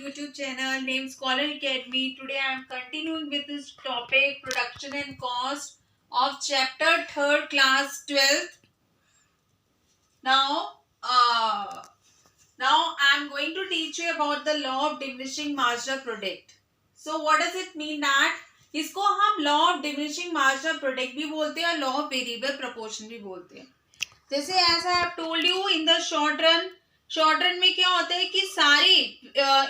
YouTube channel named Scholar Academy. Today I am continuing with this topic production and cost of chapter 3rd class 12th. Now I am going to teach you about the law of diminishing marginal product. So what does it mean that इसको हम law of diminishing marginal product भी बोलते हैं और law of variable proportion भी बोलते हैं. जैसे as I have told you in the short run में क्या होता है कि सारे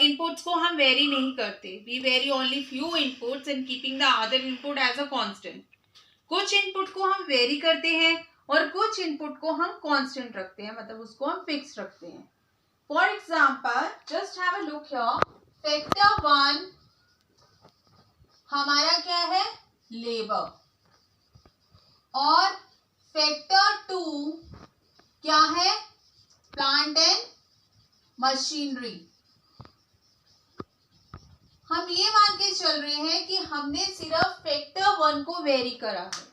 इनपुट्स को हम वेरी नहीं करते. We vary only few inputs and keeping the other input as a constant. कुछ इनपुट को हम वेरी करते हैं और कुछ इनपुट को हम कांस्टेंट रखते हैं, मतलब उसको हम फिक्स रखते हैं. For example just have a look here. Factor 1 हमारा क्या है, लेबर, और फैक्टर 2 क्या है, प्लांट एंड मशीनरी. हम ये मान के चल रहे हैं कि हमने सिर्फ फैक्टर 1 को वेरी करा है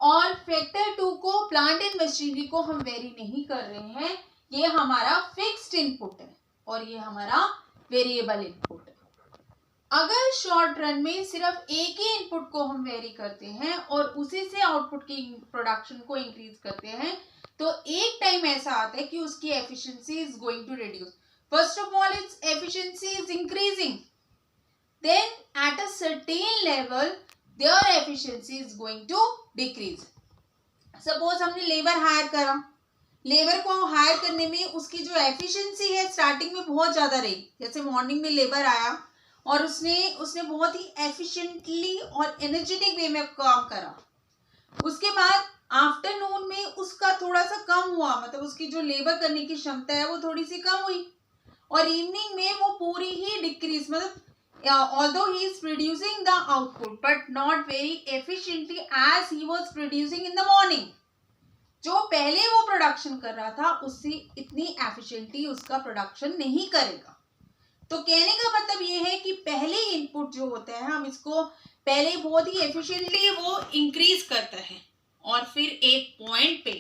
और फैक्टर 2 को, प्लांट एंड मशीनरी को हम वेरी नहीं कर रहे हैं. ये हमारा फिक्स्ड इनपुट है और ये हमारा वेरिएबल इनपुट है. अगर शॉर्ट रन में सिर्फ एक ही इनपुट को हम वेरी करते हैं और उसी से आउटपुट की प्रोडक्शन को इंक्रीज करते हैं तो एक टाइम ऐसा आता है कि उसकी efficiency is going to reduce. First of all its efficiency is increasing, then at a certain level their efficiency is going to decrease. Suppose हमने लेबर हायर करा, लेबर को हायर करने में उसकी जो एफिशिएंसी है स्टार्टिंग में बहुत ज्यादा रही. जैसे मॉर्निंग में लेबर आया और उसने बहुत ही एफिशिएंटली और एनर्जेटिक वे में काम करा. उसके बाद आफ्टरनून में उसका थोड़ा सा कम हुआ, मतलब उसकी जो लेबर करने की क्षमता है वो थोड़ी सी कम हुई, और इवनिंग में वो पूरी ही डिक्रीज, मतलब although he is producing the output but not very efficiently as he was producing in the morning. जो पहले वो प्रोडक्शन कर रहा था उससे इतनी एफिशिएंटली उसका प्रोडक्शन नहीं करेगा. तो कहने का मतलब ये है कि पहले इनपुट जो होता है हम इसको पहले बहुत ही एफिशिएंटली वो इंक्रीज करता है और फिर एक पॉइंट पे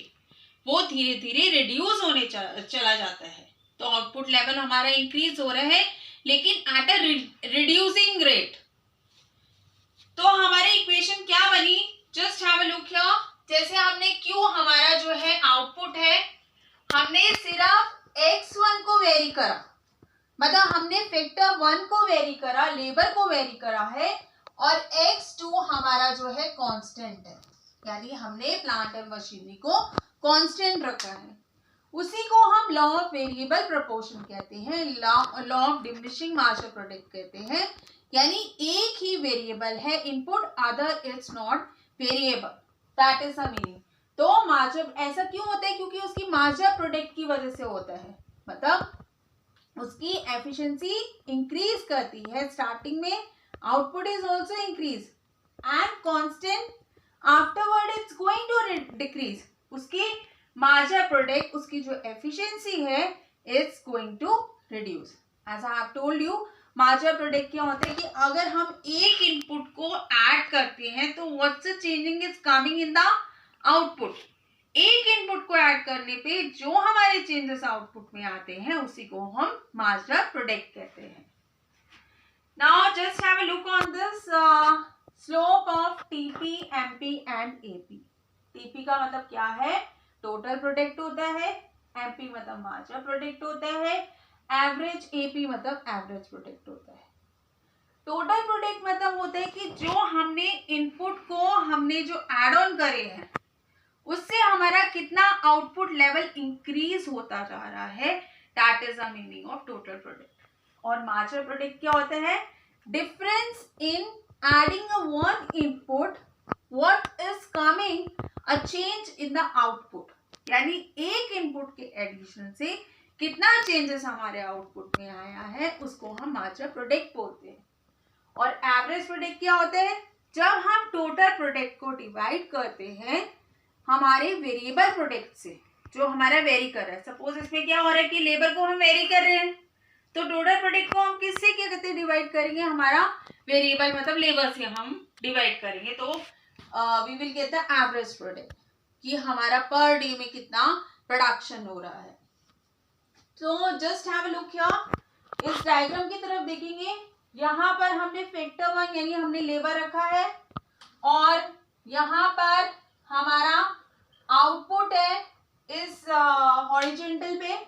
वो धीरे धीरे रिड्यूस होने चला जाता है. तो आउटपुट लेवल हमारा इंक्रीज हो रहा है लेकिन एट अ रिड्यूसिंग रेट. तो हमारी इक्वेशन क्या बनी, just have a look here. जैसे हमने क्यों हमारा जो है आउटपुट है, हमने सिर्फ x1 को वेरी करा, मतलब हमने फैक्टर 1 को वेरी करा, लेबर को वेरी करा है, और x2 हमारा जो है कांस्टेंट है, यानी हमने प्लांट एंड मशीनरी को कांस्टेंट रखा है. उसी को हम लॉ ऑफ वेरिएबल प्रोपोर्शन कहते हैं, law of diminishing marginal product कहते हैं. यानी एक ही वेरिएबल है input, other is not variable, that is the meaning. तो मार्जिनल ऐसा क्यों होता है, क्योंकि उसकी मार्जिनल प्रोडक्ट की वजह से होता है, मतलब उसकी एफिशिएंसी इंक्रीज करती है. स्टार्टिंग में output is also increase and constant, afterward it's going to decrease. उसकी मार्जिनल प्रोडक्ट, उसकी जो एफिशिएंसी है is going to reduce. As I have told you, marginal product क्या होता है कि अगर हम एक इनपुट को ऐड करते हैं तो what's the changing is coming in the output. एक इनपुट को ऐड करने पे जो हमारे चेंजेस आउटपुट में आते हैं उसी को हम मार्जिनल प्रोडक्ट कहते हैं. Now just have a look on this slope of TP, MP and AP. TP का मतलब क्या है, टोटल प्रोडक्ट होता है, एमपी मतलब मार्जिनल प्रोडक्ट होता है, एवरेज एपी मतलब एवरेज प्रोडक्ट होता है. टोटल प्रोडक्ट मतलब होता है कि जो हमने इनपुट को हमने जो एड ऑन करे हैं उससे हमारा कितना आउटपुट लेवल इंक्रीज होता जा रहा है, that is the meaning of total product. और मार्जिनल प्रोडक्ट क्या होता है, difference in adding a one input what is coming a change in the output. यानी एक इनपुट के एडिशन से कितना चेंजेस हमारे आउटपुट में आया है उसको हम मार्जिनल प्रोडक्ट बोलते हैं. और एवरेज प्रोडक्ट क्या होता है, जब हम टोटल प्रोडक्ट को डिवाइड करते हैं हमारे वेरिएबल प्रोडक्ट से जो हमारा वेरी कर रहा है. सपोज इसमें क्या हो रहा है कि लेबर को हम वेरी कर रहे हैं, तो टोटल प्रोडक्ट को हम किससे क्या कहते हैं, डिवाइड करेंगे, हमारा वेरिएबल मतलब लेबर से हम डिवाइड करेंगे. तो we will get the average product कि हमारा पर डे में कितना प्रोडक्शन हो रहा है. So just have a look here. इस डायग्राम की तरफ देखेंगे, यहाँ पर हमने फैक्टर 1 यानी हमने लेबर रखा है और यहाँ पर हमारा आउटपुट है। इस हॉरिजॉन्टल पे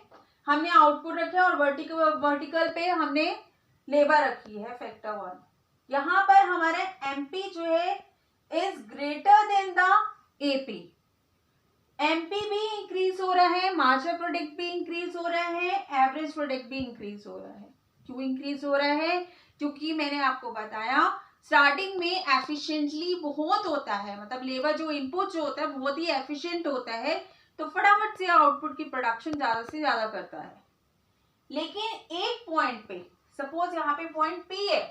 हमने आउटपुट रखा और वर्टिकल पे हमने लेबर रखी है फैक्टर 1। यहाँ पर हमारे एमपी जो है is greater than the AP. MP भी इंक्रीज हो रहा है, मार्जिनल प्रोडक्ट भी इंक्रीज हो रहा है, एवरेज प्रोडक्ट भी इंक्रीज हो रहा है। क्यों इंक्रीज हो रहा है? क्योंकि मैंने आपको बताया स्टार्टिंग में एफिशिएंटली बहुत होता है, मतलब लेबर जो इनपुट जो होता है बहुत ही एफिशिएंट होता है, तो फटाफट से आउटपुट की प्रोडक्शन ज्यादा से ज्यादा करता है। लेकिन एक पॉइंट पे, सपोज यहाँ पे पॉइंट पी है,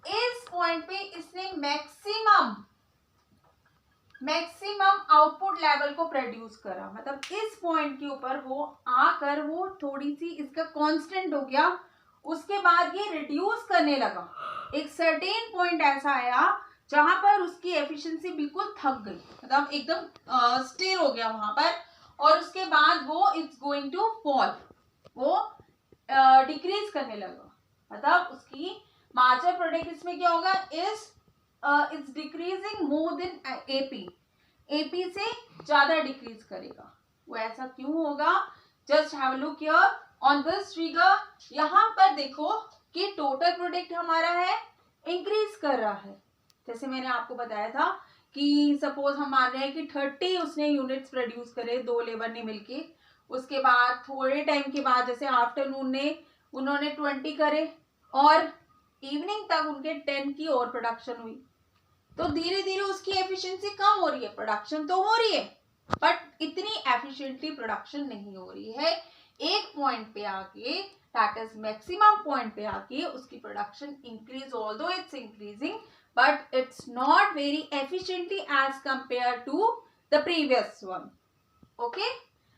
इस पॉइंट पे इसने मैक्सिमम आउटपुट लेवल को प्रोड्यूस करा, मतलब इस पॉइंट के ऊपर वो आकर वो थोड़ी सी इसका कांस्टेंट हो गया, उसके बाद ये रिड्यूस करने लगा। एक सर्टेन पॉइंट ऐसा आया जहां पर उसकी एफिशिएंसी बिल्कुल थक गई, मतलब एकदम स्टिल हो गया वहां पर, और उसके बाद वो इट्स गोइंग टू फॉल, वो डिक्रीज करने लगा। मतलब उसकी मार्जिनल प्रोडक्ट इसमें क्या होगा, it's decreasing more than AP से ज्यादा डिक्रीज करेगा। वो ऐसा क्यों होगा? Just have a look here on this figure. यहाँ पर देखो कि टोटल प्रोडक्ट हमारा है इंक्रीज कर रहा है। जैसे मैंने आपको बताया था कि सपोज हम मान रहे हैं कि 30 उसने यूनिट्स प्रोड्यूस करे, 2 लेबर ने मिलके, उसके बाद थोड़े टाइम के बाद जैसे आफ्टरनून ने उन्होंने 20 करे और इवनिंग तक उनके 10 की और प्रोडक्शन हुई, तो धीरे धीरे उसकी एफिशिएंसी कम हो रही है। प्रोडक्शन तो हो रही है बट इतनी एफिशिएंटली प्रोडक्शन नहीं हो रही है। एक पॉइंट पे आके, दैट इज मैक्सिमम पॉइंट पे आके उसकी production increase, although it's increasing but it's not very efficiently as compared to the previous one. Okay,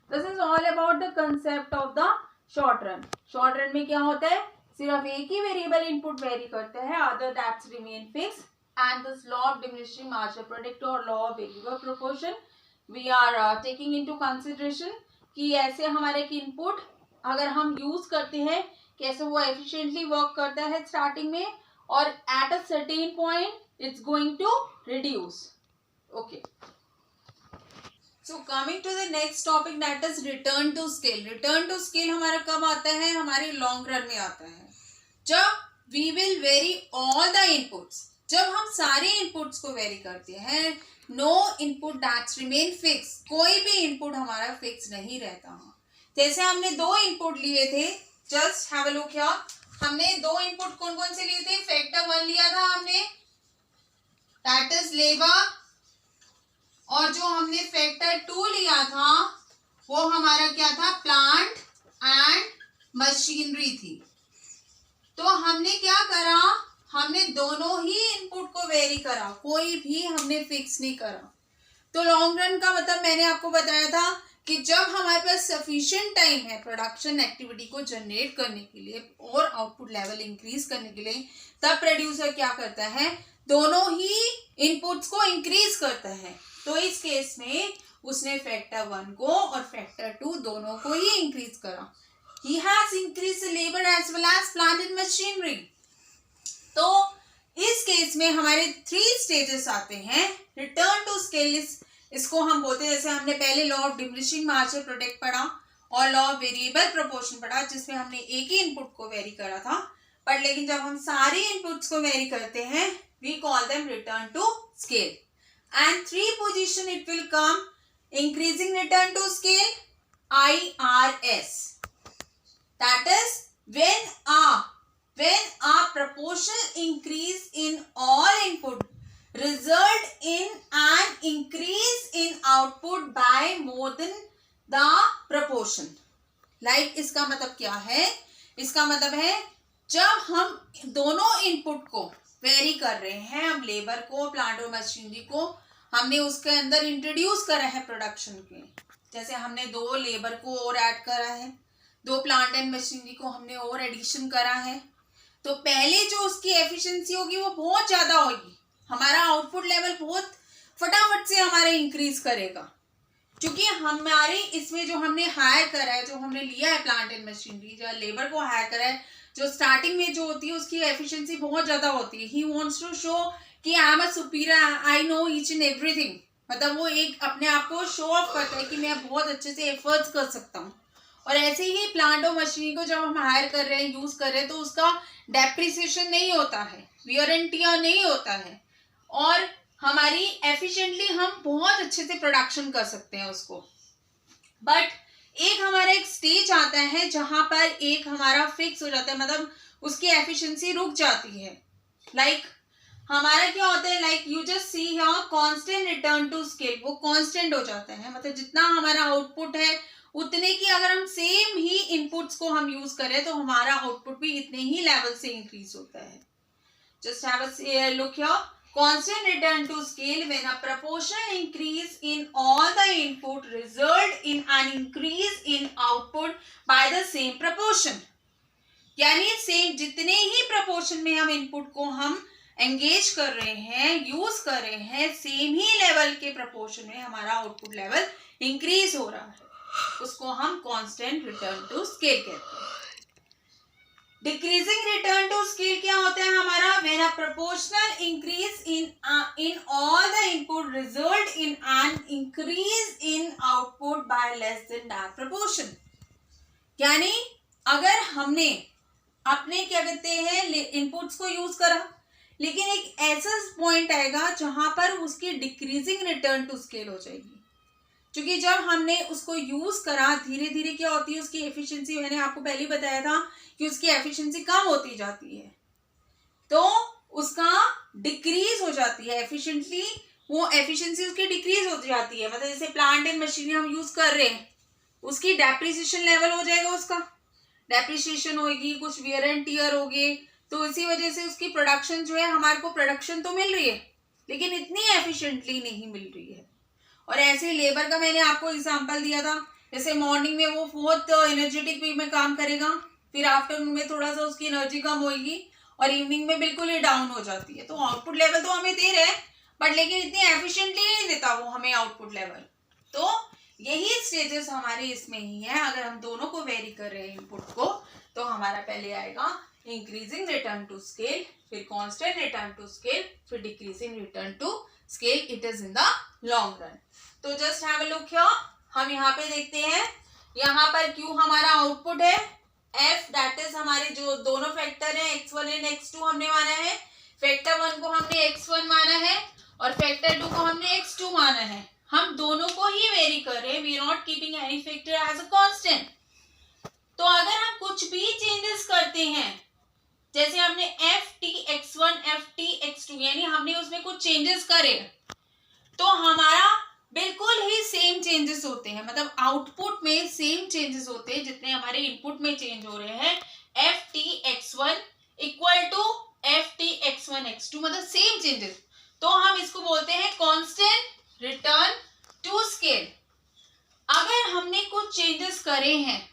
this is all about the concept of the short run. Short run में क्या होता है, सिर्फ एक ही variable input very करते हैं, other that remain fixed, and this law of diminishing marginal product और law of variable proportion we are taking into consideration कि ऐसे हमारे इनपुट अगर हम यूज करते हैं कैसे वो एफिशिएंटली वर्क करता है स्टार्टिंग में, और at a certain point it's going to reduce. Okay, so coming to the next topic, that is return to scale. return to scale हमारा कब आता है? हमारे लॉन्ग रन में आता है, जब we will vary all the inputs, जब हम सारे इनपुट्स को वेरी करते हैं। no input that remain fixed, कोई भी इनपुट हमारा फिक्स नहीं रहता। जैसे हमने 2 इनपुट लिए थे, just have a look here, हमने 2 इनपुट कौन कौन से लिए थे? फैक्टर 1 लिया था हमने, दैट इज लेबर, और जो हमने फैक्टर 2 लिया था वो हमारा क्या था? प्लांट एंड मशीनरी थी। तो हमने क्या करा? हमने दोनों ही इनपुट को वेरी करा, कोई भी हमने फिक्स नहीं करा। तो लॉन्ग रन का मतलब मैंने आपको बताया था कि जब हमारे पास सफिशिएंट टाइम है प्रोडक्शन एक्टिविटी को जनरेट करने के लिए और आउटपुट लेवल इंक्रीज करने के लिए, तब प्रोड्यूसर क्या करता है? दोनों ही इनपुट्स को इंक्रीज करता है। तो इस केस में उसने फैक्टर 1 को और फैक्टर 2 दोनों को ही इंक्रीज करा। He has increased labor as well as plant and machinery. तो इस केस में हमारे 3 स्टेजेस आते हैं। रिटर्न टू स्केल, इसको हम बोलते हैं, जैसे हमने पहले law of diminishing marginal product पढ़ा और लॉ ऑफ वेरिएबल प्रोपोर्शन पढ़ा, जिसमें हमने एक ही इनपुट को वेरी करा था, पर लेकिन जब हम सारे इनपुट्स को वेरी करते हैं we call them return to scale. And 3 position it will come, increasing return to scale, IRS, that is when a proportional increase in all input result in an increase in output by more than the proportion. Like इसका मतलब क्या है? इसका मतलब है जब हम दोनों इनपुट को वेरी कर रहे हैं, हम लेबर को, प्लांट और मशीनरी को हमने उसके अंदर इंट्रोड्यूस करा है प्रोडक्शन के, जैसे हमने 2 लेबर को और ऐड करा है, 2 प्लांट एंड मशीनरी को हमने और एडिशन करा है, तो पहले जो उसकी एफिशिएंसी होगी वो बहुत ज्यादा होगी, हमारा आउटपुट लेवल बहुत फटाफट से हमारा इंक्रीज करेगा, क्योंकि हमारे इसमें जो हमने हायर करा है, जो हमने लिया है प्लांट एंड मशीनरी, जो लेबर को हायर करा है, जो स्टार्टिंग में जो होती है उसकी एफिशिएंसी बहुत ज्यादा होती है. ही वांट्स टू शो कि I am a superior, I know each and everything. मतलब वो एक अपने आप को शो ऑफ करता है कि मैं बहुत अच्छे से एफर्ट्स कर सकता हूँ. और ऐसे ही प्लांट और मशीनरी को जब हम हायर कर रहे हैं, यूज कर रहे हैं, तो उसका डेप्रिसिएशन नहीं होता है, वियर एंड टियर नहीं होता है, और हमारी एफिशिएंटली हम बहुत अच्छे से प्रोडक्शन कर सकते हैं उसको. बट एक हमारा एक स्टेज आता है जहां पर एक हमारा फिक्स हो जाता है, मतलब उसकी एफिशिएंसी रुक जाती है. लाइक हमारा क्या होता है, like you just see here constant return to scale. वो कांस्टेंट हो जाता है, मतलब जितना हमारा आउटपुट है उतने की अगर हम सेम ही इनपुट्स को हम यूज करें तो हमारा आउटपुट भी इतने ही लेवल से इंक्रीज होता है. Just have a look here. Constant return to scale when a proportional increase in all the input result in an increase in output by the same proportion. यानी same जितने ही proportion में हम input को हम engage कर रहे हैं, use कर रहे हैं, सेम ही लेवल के proportion में हमारा आउटपुट लेवल इंक्रीज हो रहा है, उसको हम कांस्टेंट रिटर्न टू स्केल कहते हैं. डिक्रीजिंग रिटर्न टू स्केल क्या होता है हमारा, when a proportional increase in all the input result in an increase in output by less than that proportion. यानी अगर हमने अपने क्या कहते हैं इनपुट्स को यूज करा, लेकिन एक ऐसा पॉइंट आएगा जहां पर उसकी डिक्रीजिंग रिटर्न टू स्केल हो जाएगी, क्योंकि जब हमने उसको यूज करा धीरे धीरे क्या होती है उसकी एफिशिएंसी, मैंने आपको पहले ही बताया था कि उसकी एफिशिएंसी कम होती जाती है, तो उसका डिक्रीज हो जाती है एफिशिएंटली, वो एफिशिएंसी उसकी डिक्रीज हो जाती है. मतलब जैसे प्लांट एंड मशीनरी हम यूज कर रहे हैं, उसकी डेप्रिसिएशन लेवल हो जाएगा, उसका डेप्रिसिएशन होगी, कुछ वियर एंड टियर होगी, तो इसी वजह से उसकी प्रोडक्शन जो है, हमारे को प्रोडक्शन तो मिल रही है लेकिन इतनी एफिशिएंटली नहीं मिल रही है. और ऐसे लेबर का मैंने आपको एग्जांपल दिया था, जैसे मॉर्निंग में वो बहुत एनर्जेटिक वे में काम करेगा, फिर आफ्टरनून में थोड़ा सा उसकी एनर्जी कम होगी और इवनिंग में बिल्कुल ही डाउन हो जाती है. तो आउटपुट लेवल तो हमें दे रहे हैं बट लेकिन इतनी एफिशिएंटली नहीं देता वो हमें आउटपुट लेवल. तो यही स्टेजेस हमारे इसमें ही है. अगर हम दोनों को वेरी कर रहे हैं इनपुट को, तो हमारा पहले आएगा इंक्रीजिंग रिटर्न टू स्केल, फिर कांस्टेंट रिटर्न टू स्केल, फिर decreasing return to scale. It is in the long run. तो just have a look here. हम यहाँ पे देखते हैं, यहाँ पर Q हमारा आउटपुट है, F दैट इज हमारे जो दोनों फैक्टर है x1 एंड x2 हमने माना है. फैक्टर 1 को हमने x1 माना है और फैक्टर 2 को हमने x2 माना है. हम दोनों को ही वेरी कर रहे हैं, we are not keeping any factor as a constant. तो अगर हम कुछ भी चेंजेस करते हैं, जैसे हमने ft(x1) ft(x2) यानी हमने उसमें कुछ चेंजेस करे, तो हमारा बिल्कुल ही सेम चेंजेस होते हैं, मतलब आउटपुट में सेम चेंजेस होते हैं जितने हमारे इनपुट में चेंज हो रहे हैं. ft(x1) इक्वल टू ft(x1) मतलब सेम चेंजेस. तो हम इसको बोलते हैं कांस्टेंट रिटर्न टू स्केल. अगर हमने कुछ चेंजेस करे हैं,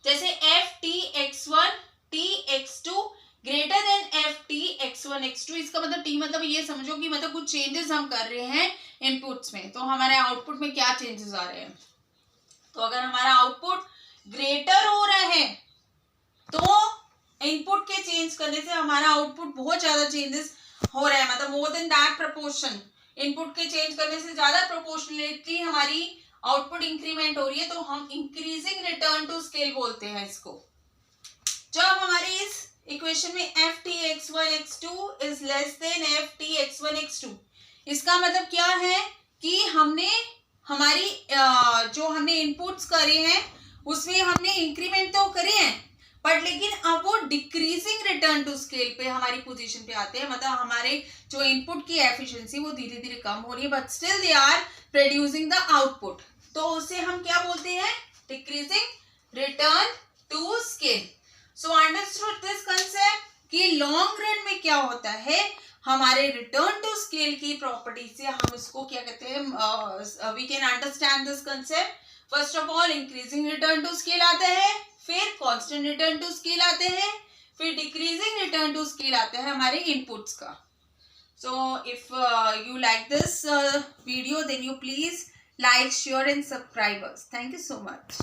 जैसे ft(x1) tx2 greater than ft(x1) x2, इसका मतलब t मतलब ये समझो कि मतलब कुछ चेंजेस हम कर रहे हैं इनपुट्स में, तो हमारे आउटपुट में क्या चेंजेस आ रहे हैं. तो अगर हमारा आउटपुट ग्रेटर हो रहा है तो इनपुट के चेंज करने से हमारा आउटपुट बहुत ज्यादा चेंजेस हो रहा है, मतलब more than that proportion. Input के चेंज करने से ज्यादा प्रोपोर्शनली हमारी आउटपुट इंक्रीमेंट हो रही है, तो हम इंक्रीजिंग रिटर्न टू स्केल बोलते हैं इसको. जब हमारे इस इक्वेशन में ft(x1) x2 is less than ft(x1) x2, इसका मतलब क्या है कि हमने हमारी जो हमने इनपुट्स करे हैं उसमें हमने इंक्रीमेंट तो करे हैं, बट लेकिन अब वो डिक्रीजिंग रिटर्न टू स्केल पे हमारी पोजीशन पे आते हैं, मतलब हमारे जो इनपुट की एफिशिएंसी वो धीरे धीरे कम हो रही है, but still they are producing the output. तो उसे हम क्या बोलते हैं, decreasing return to scale. So understood this concept कि लॉन्ग रन में क्या होता है, हमारे रिटर्न टू स्केल की प्रॉपर्टी से हम इसको क्या कहते हैं, we can understand this concept. First of all increasing return to scale आता है, फिर कांस्टेंट रिटर्न टू स्केल आते हैं, फिर डिक्रीजिंग रिटर्न टू स्केल आता है हमारे इनपुट्स का. So if you like this video, then you please like, share and subscribe us. Thank you so much.